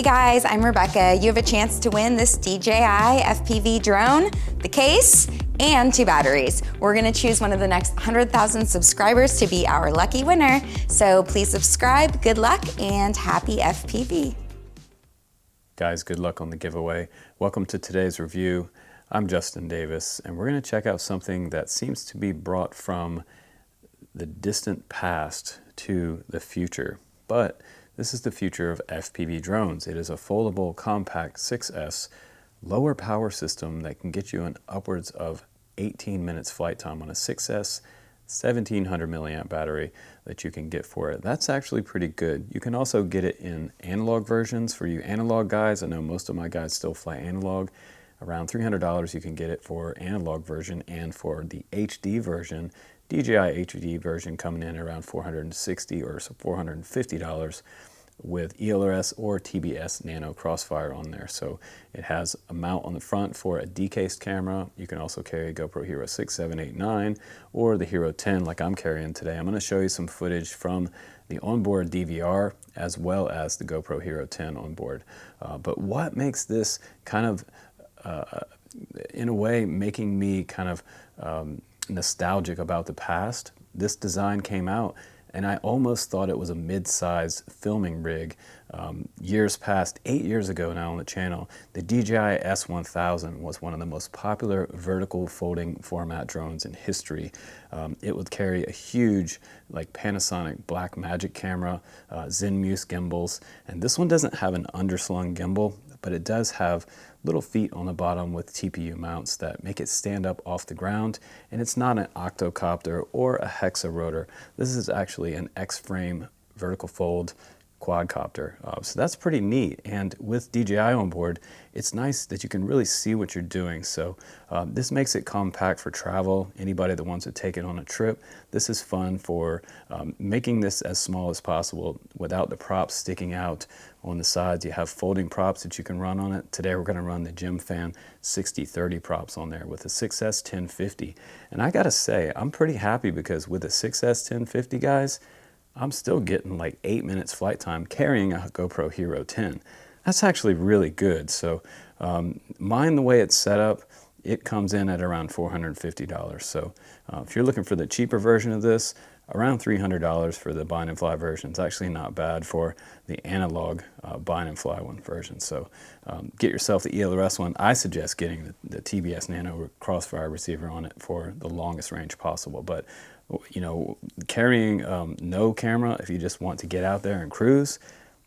guys, I'm Rebecca. You have a chance to win this DJI FPV drone, the case, and 2 batteries. We're gonna choose one of the next 100,000 subscribers to be our lucky winner. So please subscribe, good luck, and happy FPV. Guys, good luck on the giveaway. Welcome to today's review. I'm Justin Davis, and we're gonna check out something that seems to be brought from the distant past to the future. But this is the future of FPV drones. It is a foldable, compact 6S, lower power system that can get you an upwards of 18 minutes flight time on a 6S, 1700 milliamp battery that you can get for it. That's actually pretty good. You can also get it in analog versions for you analog guys. I know most of my guys still fly analog. Around $300 you can get it for analog version, and for the HD version, DJI HD version, coming in around $460 or $450 with ELRS or TBS Nano Crossfire on there. So it has a mount on the front for a decased camera. You can also carry a GoPro Hero 6, 7, 8, 9 or the Hero 10 like I'm carrying today. I'm going to show you some footage from the onboard DVR as well as the GoPro Hero 10 on board. But what makes this kind of, in a way, making me kind of nostalgic about the past? This design came out and I almost thought it was a mid-sized filming rig. Years past, 8 years ago now on the channel, the DJI S1000 was one of the most popular vertical folding format drones in history. It would carry a huge, like, Panasonic Blackmagic camera, Zenmuse gimbals, and this one doesn't have an underslung gimbal, but it does have little feet on the bottom with TPU mounts that make it stand up off the ground, and it's not an octocopter or a hexarotor. This is actually an X-frame vertical fold quadcopter. So that's pretty neat, and with DJI on board, it's nice that you can really see what you're doing. So this makes it compact for travel. Anybody that wants to take it on a trip, this is fun for making this as small as possible without the props sticking out on the sides. You have folding props that you can run on it. Today we're going to run the Gym Fan 6030 props on there with a 6S 1050. And I gotta say, I'm pretty happy because with the 6S 1050, guys, I'm still getting like 8 minutes flight time carrying a GoPro Hero 10. That's actually really good. So mine, the way it's set up, it comes in at around $450. So if you're looking for the cheaper version of this, around $300 for the bind and fly version. It's actually not bad for the analog bind and fly one version. So get yourself the ELRS one. I suggest getting the TBS Nano Crossfire receiver on it for the longest range possible. But you know, carrying no camera, if you just want to get out there and cruise,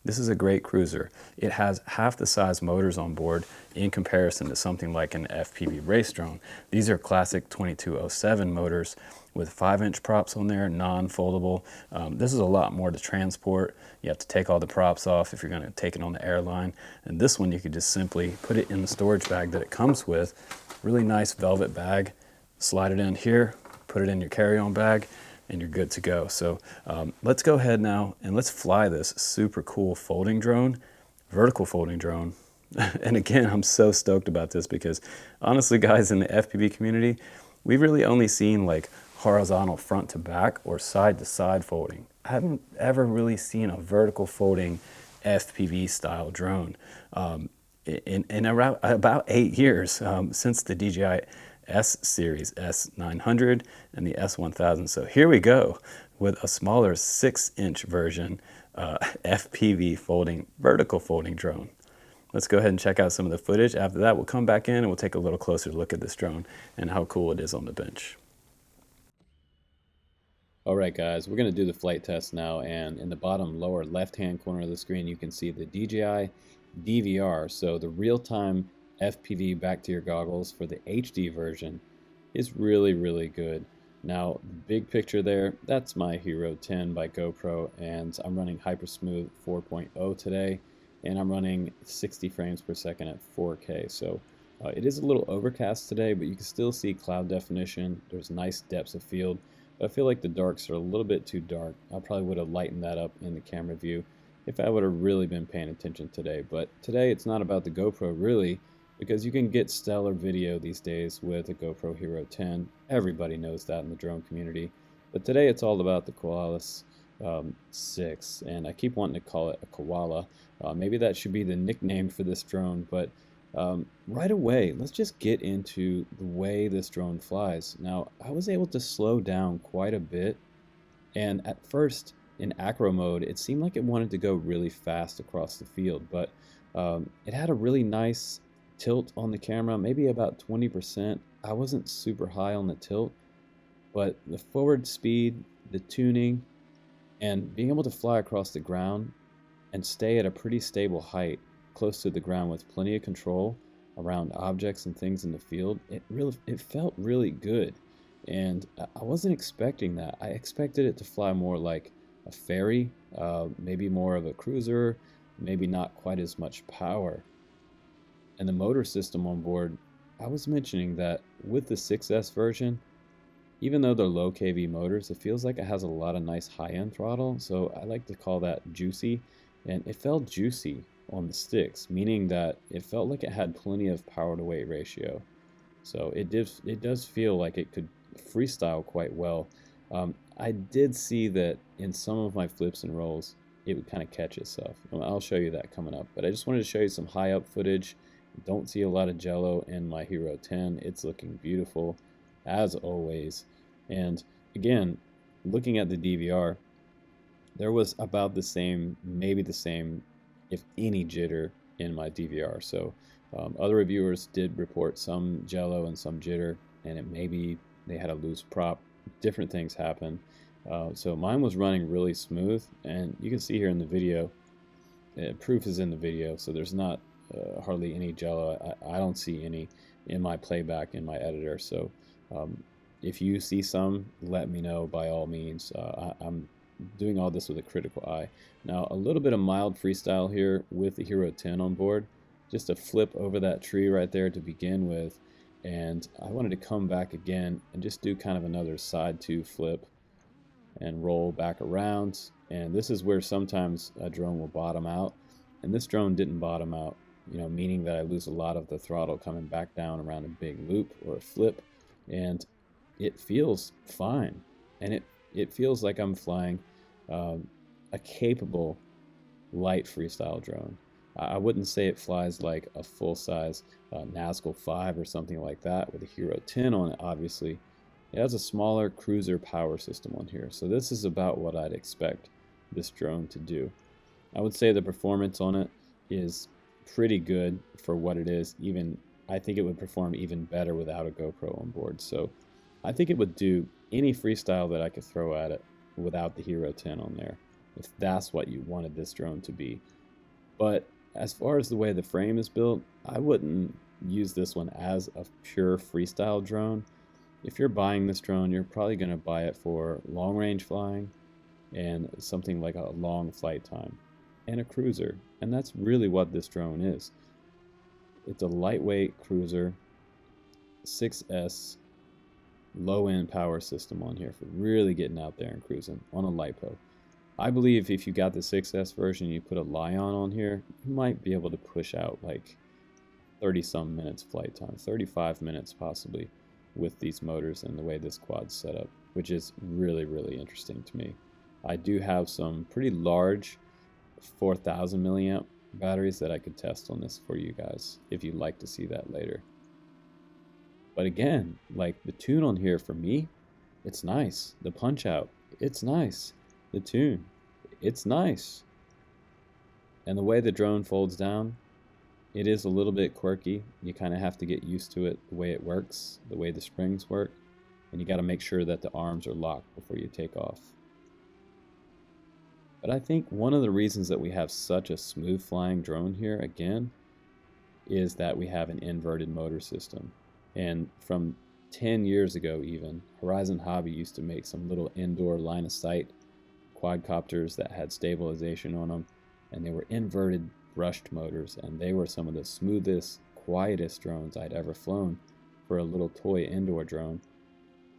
this is a great cruiser. It has half the size motors on board in comparison to something like an FPV race drone. These are classic 2207 motors with 5-inch props on there, non-foldable. This is a lot more to transport. You have to take all the props off if you're going to take it on the airline. And this one, you could just simply put it in the storage bag that it comes with. Really nice velvet bag. Slide it in here, put it in your carry-on bag, and you're good to go. So let's go ahead now and let's fly this super cool folding drone, vertical folding drone. And again, I'm so stoked about this because honestly, guys, in the FPV community, we've really only seen like horizontal front to back or side to side folding. I haven't ever really seen a vertical folding FPV style drone in around about 8 years since the DJI S series, S900 and the S1000. So here we go with a smaller 6-inch version FPV folding, vertical folding drone. Let's go ahead and check out some of the footage. After that, we'll come back in and we'll take a little closer look at this drone and how cool it is on the bench. All right, guys, we're going to do the flight test now, and in the bottom lower left-hand corner of the screen, you can see the DJI DVR, so the real-time FPV back to your goggles for the HD version is really, really good. Now, the big picture there, that's my Hero 10 by GoPro, and I'm running Hypersmooth 4.0 today, and I'm running 60 frames per second at 4K. So it is a little overcast today, but you can still see cloud definition. There's nice depths of field. But I feel like the darks are a little bit too dark. I probably would have lightened that up in the camera view if I would have really been paying attention today. But today it's not about the GoPro really, because you can get stellar video these days with a GoPro Hero 10. Everybody knows that in the drone community. But today it's all about the Kolas 6, and I keep wanting to call it a koala. Maybe that should be the nickname for this drone, but right away, let's just get into the way this drone flies. Now, I was able to slow down quite a bit, and at first, in acro mode, it seemed like it wanted to go really fast across the field, but it had a really nice tilt on the camera, maybe about 20%. I wasn't super high on the tilt, but the forward speed, the tuning, and being able to fly across the ground and stay at a pretty stable height close to the ground with plenty of control around objects and things in the field, it felt really good. And I wasn't expecting that. I expected it to fly more like a ferry, maybe more of a cruiser, maybe not quite as much power. And the motor system on board, I was mentioning that with the 6S version, even though they're low kV motors, it feels like it has a lot of nice high-end throttle, so I like to call that juicy. And it felt juicy on the sticks, meaning that it felt like it had plenty of power to weight ratio. So it does feel like it could freestyle quite well. I did see that in some of my flips and rolls, it would kind of catch itself. I'll show you that coming up, but I just wanted to show you some high up footage. Don't see a lot of jello in my Hero 10. It's looking beautiful as always. And again, looking at the DVR, there was about the same, maybe the same, if any, jitter in my DVR. So other reviewers did report some jello and some jitter, and it maybe they had a loose prop. Different things happen. So mine was running really smooth, and you can see here in the video, proof is in the video, so there's not hardly any jello. I don't see any in my playback in my editor. So if you see some, let me know by all means. I'm doing all this with a critical eye. Now, a little bit of mild freestyle here with the Hero 10 on board, just a flip over that tree right there to begin with, and I wanted to come back again and just do kind of another side 2 flip and roll back around. And this is where sometimes a drone will bottom out, and this drone didn't bottom out, meaning that I lose a lot of the throttle coming back down around a big loop or a flip, and it feels fine, and it feels like I'm flying a capable light freestyle drone. I wouldn't say it flies like a full-size Nazgul 5 or something like that with a Hero 10 on it, obviously. It has a smaller cruiser power system on here, so this is about what I'd expect this drone to do. I would say the performance on it is pretty good for what it is. I think it would perform even better without a GoPro on board. So I think it would do any freestyle that I could throw at it without the Hero 10 on there, if that's what you wanted this drone to be. But as far as the way the frame is built, I wouldn't use this one as a pure freestyle drone. If you're buying this drone, you're probably going to buy it for long range flying and something like a long flight time and a cruiser. And that's really what this drone is. It's a lightweight cruiser, 6S, low-end power system on here for really getting out there and cruising on a LiPo. I believe if you got the 6S version and you put a Lion on here, you might be able to push out like 30-some minutes flight time, 35 minutes possibly, with these motors and the way this quad's set up, which is really, really interesting to me. I do have some pretty large 4,000 milliamp batteries that I could test on this for you guys if you'd like to see that later. But again, like the tune on here for me, it's nice. The punch out, it's nice. The tune, it's nice. And the way the drone folds down, it is a little bit quirky. You kind of have to get used to it, the way it works, the way the springs work, and you got to make sure that the arms are locked before you take off. But I think one of the reasons that we have such a smooth flying drone here, again, is that we have an inverted motor system. And from 10 years ago even, Horizon Hobby used to make some little indoor line of sight quadcopters that had stabilization on them, and they were inverted brushed motors, and they were some of the smoothest, quietest drones I'd ever flown for a little toy indoor drone.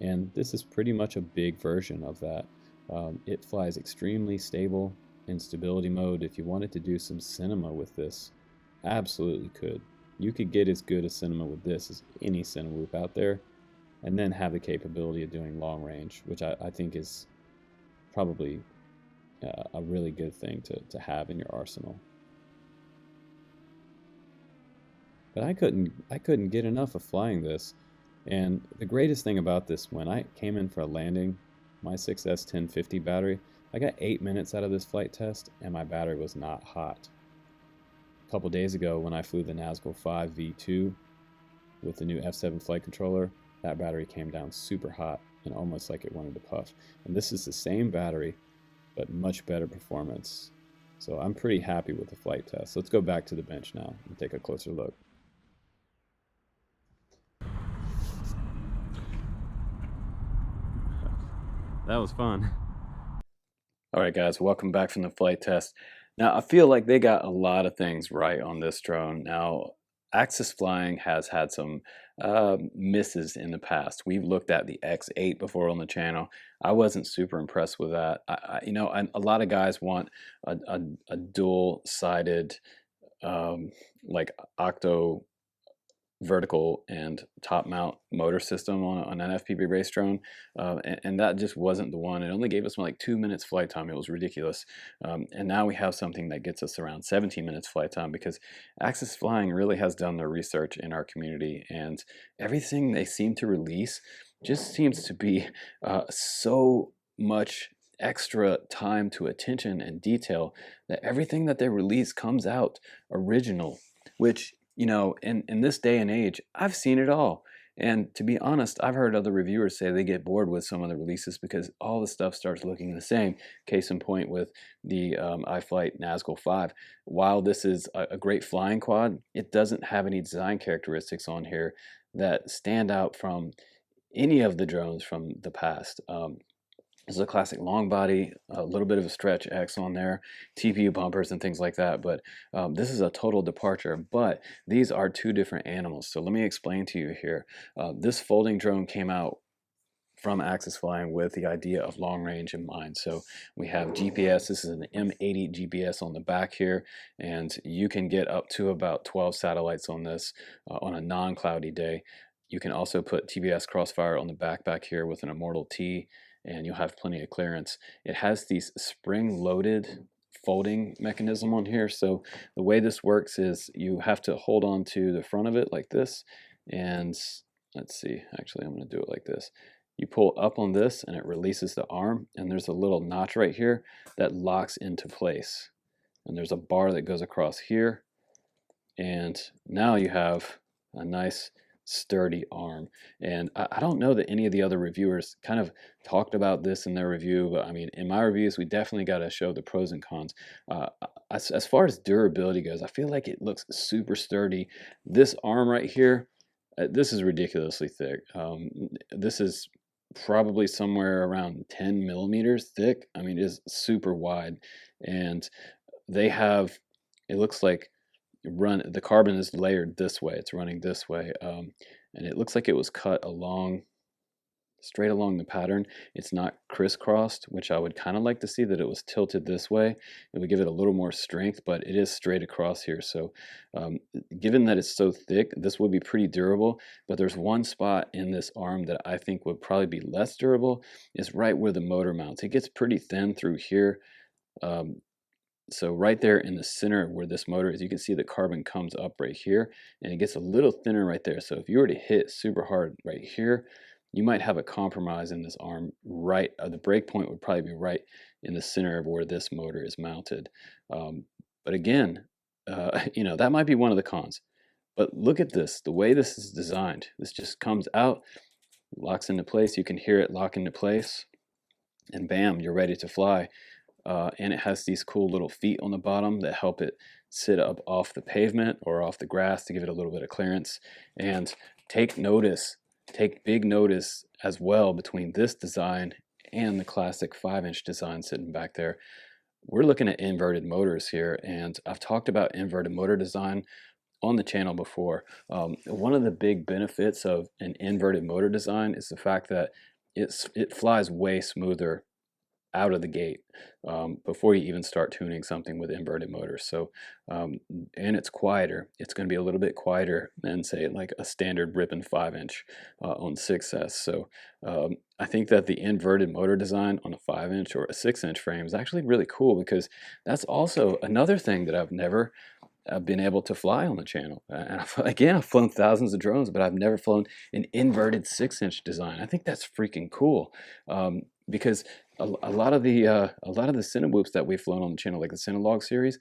And this is pretty much a big version of that. It flies extremely stable in stability mode. If you wanted to do some cinema with this, absolutely could. You could get as good a cinema with this as any Cineloop out there, and then have the capability of doing long range, which I think is probably a really good thing to have in your arsenal. But I couldn't get enough of flying this. And the greatest thing about this, when I came in for a landing, my 6S1050 battery, I got 8 minutes out of this flight test and my battery was not hot. A couple days ago when I flew the Nazgul 5 V2 with the new F7 flight controller, that battery came down super hot and almost like it wanted to puff. And this is the same battery, but much better performance. So I'm pretty happy with the flight test. Let's go back to the bench now and take a closer look. That was fun. All right, guys, welcome back from the flight test. Now, I feel like they got a lot of things right on this drone. Now, Axis Flying has had some misses in the past. We've looked at the X8 before on the channel. I wasn't super impressed with that. A lot of guys want a dual-sided, like octo vertical and top mount motor system on an FPV race drone, and that just wasn't the one. It only gave us like 2 minutes flight time. It was ridiculous. And now we have something that gets us around 17 minutes flight time, because Axis Flying really has done their research in our community, and everything they seem to release just seems to be so much extra time to attention and detail that everything that they release comes out original, which, you know, in this day and age, I've seen it all. And to be honest, I've heard other reviewers say they get bored with some of the releases because all the stuff starts looking the same. Case in point with the iFlight Nazgul 5. While this is a great flying quad, it doesn't have any design characteristics on here that stand out from any of the drones from the past. This is a classic long body, a little bit of a stretch X on there, TPU bumpers and things like that, but this is a total departure. But these are two different animals, so let me explain to you here. This folding drone came out from Axis Flying with the idea of long range in mind. So we have GPS. This is an M80 GPS on the back here, and you can get up to about 12 satellites on this on a non-cloudy day. You can also put TBS Crossfire on the back here with an Immortal T, and you'll have plenty of clearance. It has these spring-loaded folding mechanism on here. So the way this works is you have to hold on to the front of it like this, and let's see, actually I'm going to do it like this. You pull up on this and it releases the arm, and there's a little notch right here that locks into place. And there's a bar that goes across here, and now you have a nice sturdy arm. And I don't know that any of the other reviewers kind of talked about this in their review, but I mean, in my reviews, we definitely got to show the pros and cons. As far as durability goes, I feel like it looks super sturdy. This arm right here, this is ridiculously thick. This is probably somewhere around 10 millimeters thick. I mean, it is super wide, and they have, it looks like the carbon is layered this way. It's running this way, and it looks like it was cut straight along the pattern. It's not crisscrossed, which I would kind of like to see that it was tilted this way. It would give it a little more strength, but it is straight across here. So given that it's so thick, this would be pretty durable. But there's one spot in this arm that I think would probably be less durable, is right where the motor mounts. It gets pretty thin through here. So right there in the center where this motor is, you can see the carbon comes up right here, and it gets a little thinner right there. So if you were to hit super hard right here, you might have a compromise in this arm. Right, the break point would probably be right in the center of where this motor is mounted. But again, you know, that might be one of the cons. But look at this, the way this is designed. This just comes out, locks into place. You can hear it lock into place, and bam, you're ready to fly. And it has these cool little feet on the bottom that help it sit up off the pavement or off the grass to give it a little bit of clearance. And take big notice as well between this design and the classic 5-inch design sitting back there. We're looking at inverted motors here, and I've talked about inverted motor design on the channel before. One of the big benefits of an inverted motor design is the fact that it flies way smoother out of the gate, before you even start tuning something with inverted motors. So, and it's quieter. It's going to be a little bit quieter than, say, like a standard Ripon 5-inch on 6S. So I think that the inverted motor design on a 5-inch or a 6-inch frame is actually really cool, because that's also another thing that I've never been able to fly on the channel. And again, I've flown thousands of drones, but I've never flown an inverted 6-inch design. I think that's freaking cool, because a lot of the Cinewhoops that we've flown on the channel, like the Cinelog series,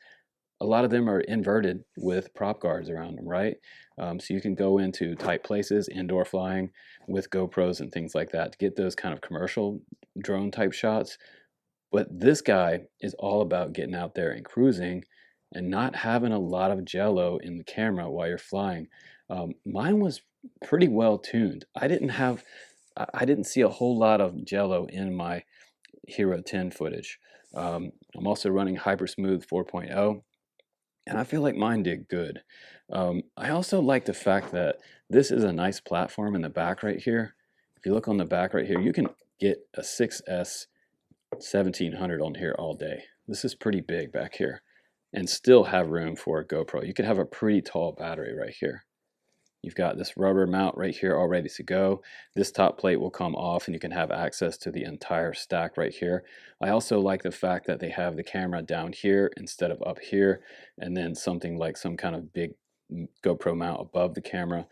a lot of them are inverted with prop guards around them, right? So you can go into tight places, indoor flying with GoPros and things like that to get those kind of commercial drone type shots. But this guy is all about getting out there and cruising and not having a lot of jello in the camera while you're flying. Mine was pretty well tuned. I didn't see a whole lot of jello in my Hero 10 footage. I'm also running Hypersmooth 4.0, and I feel like mine did good. I also like the fact that this is a nice platform in the back right here. If you look on the back right here, you can get a 6S 1700 on here all day. This is pretty big back here, and still have room for a GoPro. You could have a pretty tall battery right here. You've got this rubber mount right here all ready to go. This top plate will come off and you can have access to the entire stack right here. I also like the fact that they have the camera down here instead of up here, and then something like some kind of big GoPro mount above the camera.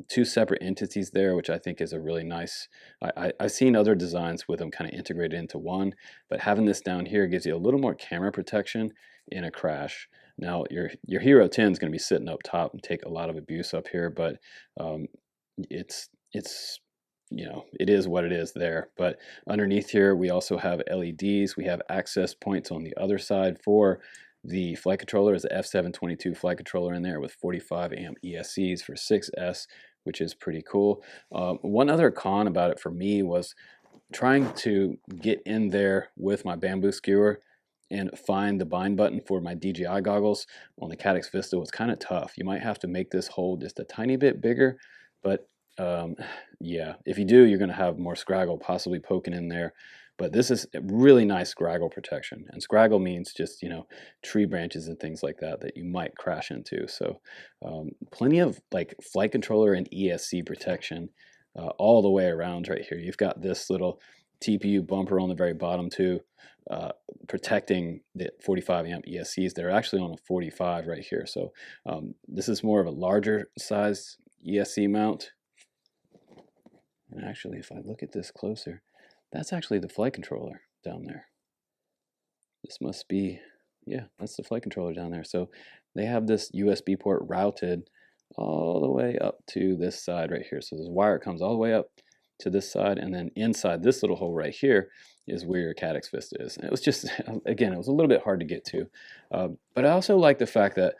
Two separate entities there, which I think is a really nice. I've seen other designs with them kind of integrated into one, but having this down here gives you a little more camera protection in a crash. Now your Hero 10 is going to be sitting up top and take a lot of abuse up here, but it's you know, it is what it is there. But underneath here we also have LEDs. We have access points on the other side for the flight controller. Is the F722 flight controller in there with 45 amp ESCs for 6S, which is pretty cool. One other con about it for me was trying to get in there with my bamboo skewer and find the bind button for my DJI goggles on the Caddx Vista was kind of tough. You might have to make this hole just a tiny bit bigger, but yeah, if you do, you're going to have more scraggle possibly poking in there. But this is a really nice scraggle protection, and scraggle means just, you know, tree branches and things like that that you might crash into. So plenty of like flight controller and ESC protection all the way around right here. You've got this little TPU bumper on the very bottom too, protecting the 45 amp ESCs. They're actually on a 45 right here. So this is more of a larger size ESC mount. And actually, if I look at this closer, that's actually the flight controller down there. This must be, yeah, that's the flight controller down there. So they have this USB port routed all the way up to this side right here. So this wire comes all the way up to this side, and then inside this little hole right here is where your Caddx Vista is. And it was just, again, it was a little bit hard to get to. But I also like the fact that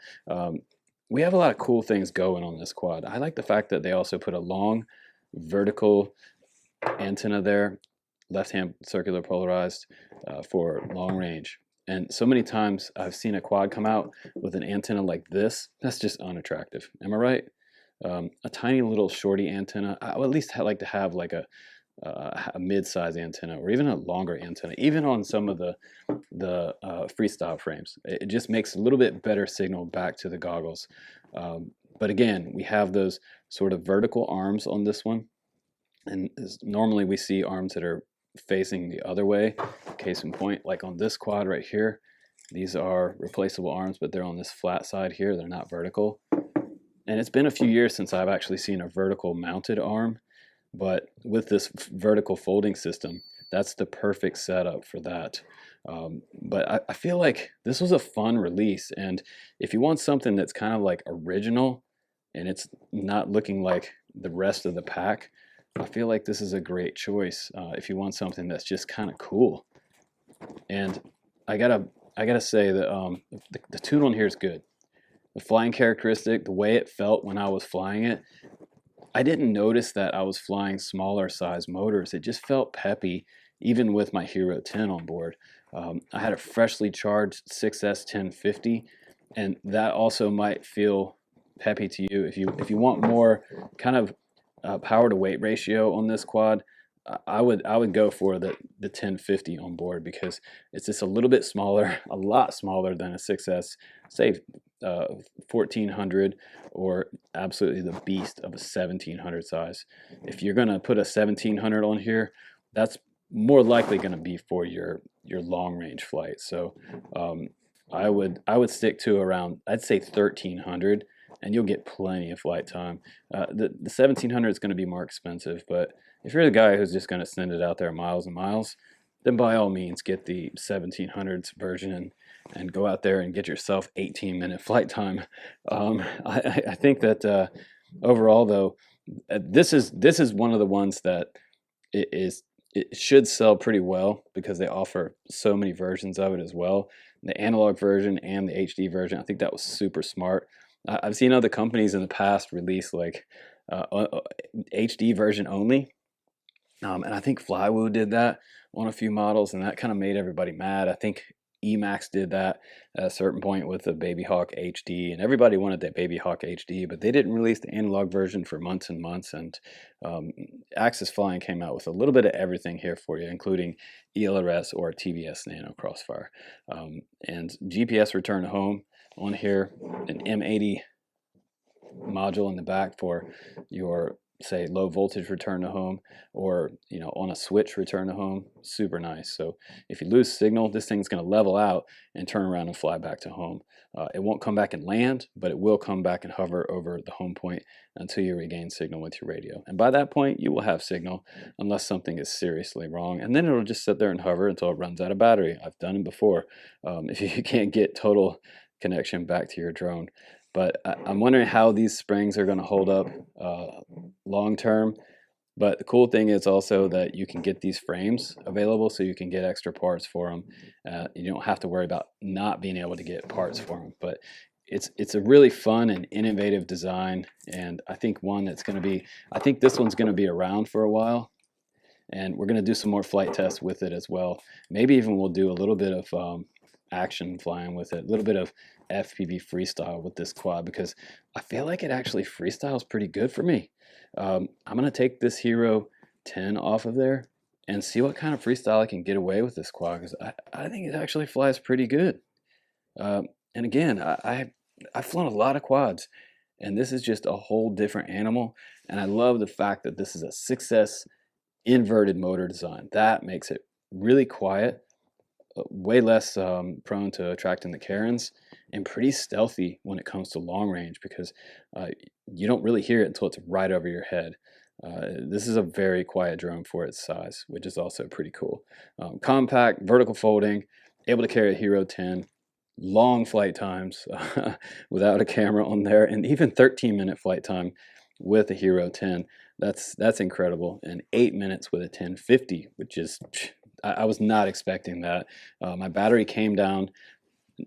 we have a lot of cool things going on this quad. I like the fact that they also put a long vertical antenna there, left-hand circular polarized, for long range. And so many times I've seen a quad come out with an antenna like this. That's just unattractive. Am I right? A tiny little shorty antenna. I would at least like to have like a mid-size antenna, or even a longer antenna, even on some of the freestyle frames. It just makes a little bit better signal back to the goggles. But again, we have those sort of vertical arms on this one, and normally we see arms that are facing the other way. Case in point, like on this quad right here, these are replaceable arms, but they're on this flat side here. They're not vertical. And it's been a few years since I've actually seen a vertical mounted arm, but with this vertical folding system, that's the perfect setup for that. But I feel like this was a fun release, and if you want something that's kind of like original and it's not looking like the rest of the pack, I feel like this is a great choice if you want something that's just kind of cool. And I gotta say that the tune on here is good. The flying characteristic, the way it felt when I was flying it, I didn't notice that I was flying smaller size motors. It just felt peppy, even with my Hero 10 on board. I had a freshly charged 6S 1050, and that also might feel peppy to you. If you want more kind of power to weight ratio on this quad, I would go for the 1050 on board, because it's just a little bit smaller, a lot smaller than a 6S, say 1400, or absolutely the beast of a 1700 size. If you're gonna put a 1700 on here, that's more likely going to be for your long range flight. So I would stick to around, I'd say 1300, and you'll get plenty of flight time. The 1700 is going to be more expensive, but if you're the guy who's just going to send it out there miles and miles, then by all means get the 1700s version and go out there and get yourself 18-minute flight time. I think that overall, though, this is one of the ones that it should sell pretty well, because they offer so many versions of it as well. The analog version and the HD version, I think that was super smart. I've seen other companies in the past release like HD version only, and I think Flywoo did that on a few models, and that kind of made everybody mad. I think Emax did that at a certain point with the Baby Hawk HD, and everybody wanted that Baby Hawk HD, but they didn't release the analog version for months and months. And Axis Flying came out with a little bit of everything here for you, including ELRS or TVS Nano Crossfire, and GPS return to home on here, an M80 module in the back for your, say, low voltage return to home, or on a switch return to home. Super nice. So if you lose signal, this thing's going to level out and turn around and fly back to home. It won't come back and land, but it will come back and hover over the home point until you regain signal with your radio. And by that point, you will have signal, unless something is seriously wrong, and then it'll just sit there and hover until it runs out of battery. I've done it before, if you can't get total connection back to your drone. But I'm wondering how these springs are going to hold up long term. But the cool thing is also that you can get these frames available, so you can get extra parts for them. You don't have to worry about not being able to get parts for them. But it's a really fun and innovative design, and I think one that's going to be, I think this one's going to be around for a while, and we're going to do some more flight tests with it as well. Maybe even we'll do a little bit of action flying with it, a little bit of FPV freestyle with this quad, because I feel like it actually freestyles pretty good for me. I'm going to take this Hero 10 off of there and see what kind of freestyle I can get away with this quad, because I think it actually flies pretty good. And again, I've flown a lot of quads, and this is just a whole different animal. And I love the fact that this is a 6S inverted motor design. That makes it really quiet, way less prone to attracting the Karens, and pretty stealthy when it comes to long range, because you don't really hear it until it's right over your head. This is a very quiet drone for its size, which is also pretty cool. Compact, vertical folding, able to carry a Hero 10, long flight times without a camera on there, and even 13-minute flight time with a Hero 10. That's incredible. And 8 minutes with a 1050, which is, I was not expecting that. My battery came down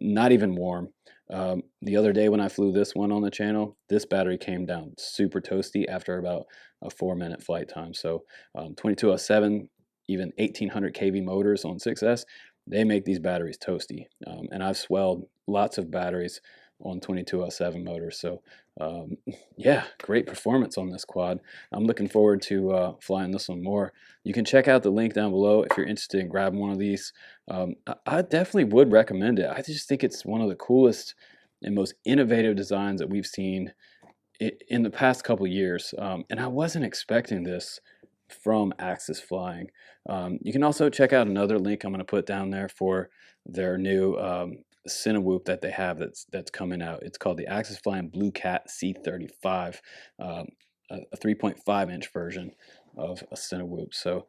not even warm. The other day when I flew this one on the channel, this battery came down super toasty after about a 4-minute flight time. So 2207, even 1800 kV motors on 6S, they make these batteries toasty. And I've swelled lots of batteries on 2207 motors. So yeah, great performance on this quad. I'm looking forward to flying this one more. You can check out the link down below if you're interested in grabbing one of these. I definitely would recommend it. I just think it's one of the coolest and most innovative designs that we've seen in the past couple years. And I wasn't expecting this from Axis Flying. You can also check out another link I'm going to put down there for their new Cinewhoop that they have that's coming out. It's called the Axis Flying Blue Cat C35, a 3.5 inch version of a Cinewhoop. So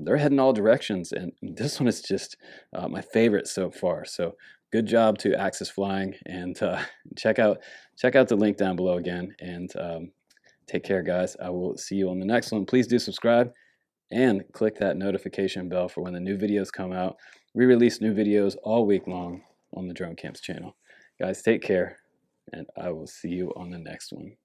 they're heading all directions, and this one is just my favorite so far. So good job to Axis Flying, and check out the link down below again, and take care, guys. I will see you on the next one. Please do subscribe and click that notification bell for when the new videos come out. We release new videos all week long on the Drone Camps channel. Guys, take care, and I will see you on the next one.